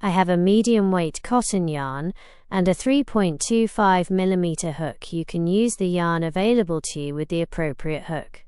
I have a medium weight cotton yarn and a 3.25mm hook. You can use the yarn available to you with the appropriate hook.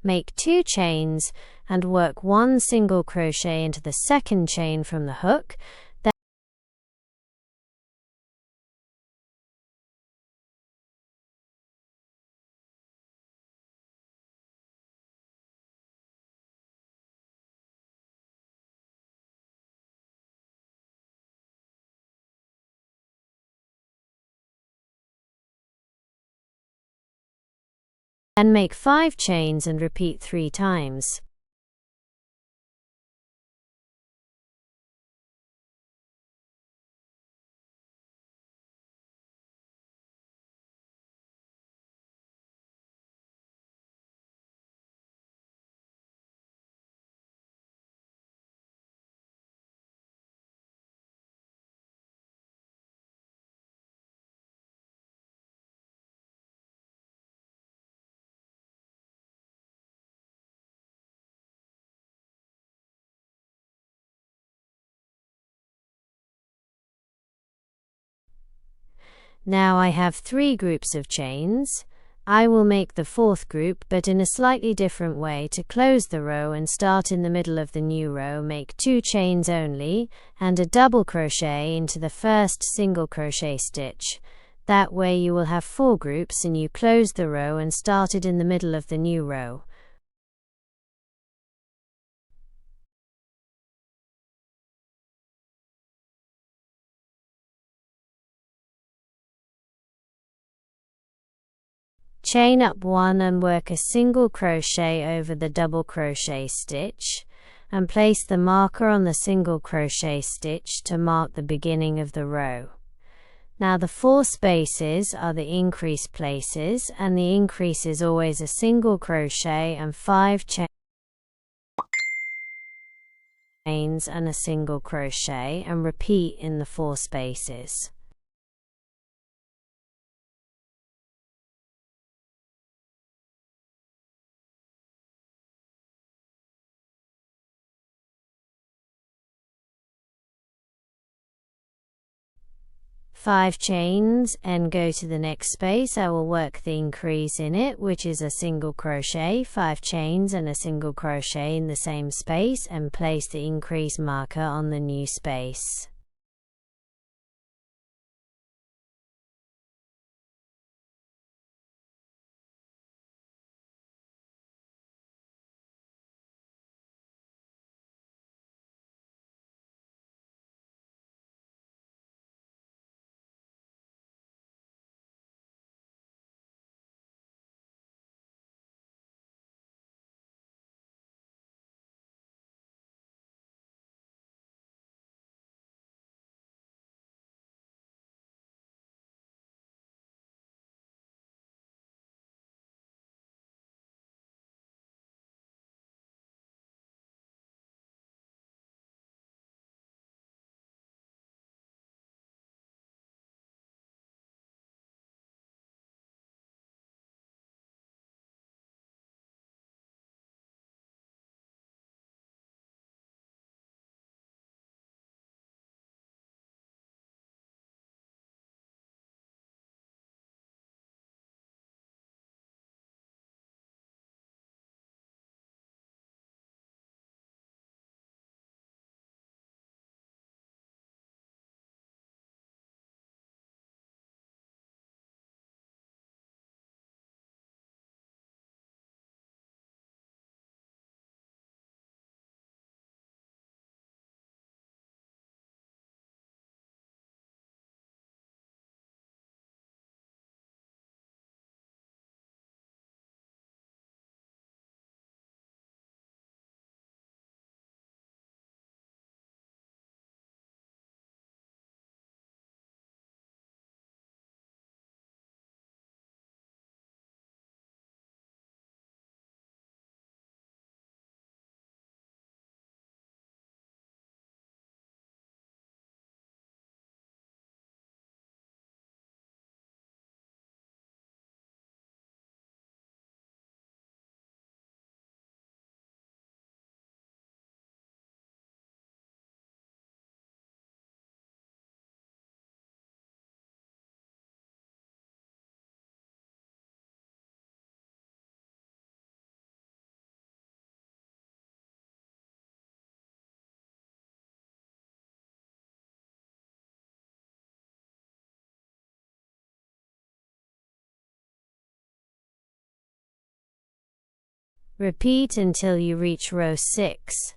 Make 2 chains and work 1 single crochet into the second chain from the hook. Then make 5 chains and repeat 3 times. Now I have 3 groups of chains. I will make the 4th group, but in a slightly different way. To close the row and start in the middle of the new row, make 2 chains only and a double crochet into the first single crochet stitch. That way you will have 4 groups and you close the row and started in the middle of the new row. Chain up 1 and work a single crochet over the double crochet stitch, and place the marker on the single crochet stitch to mark the beginning of the row. Now the 4 spaces are the increase places, and the increase is always a single crochet and 5 chains and a single crochet, and repeat in the 4 spaces. Five chains and go to the next space. I will work the increase in it, which is a single crochet, 5 chains and a single crochet in the same space, and place the increase marker on the new space. Repeat until you reach row 6.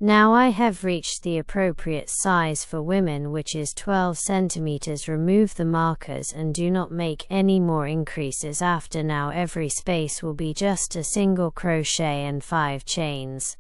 Now I have reached the appropriate size for women, which is 12 centimeters. Remove the markers and do not make any more increases after. Now every space will be just a single crochet and 5 chains.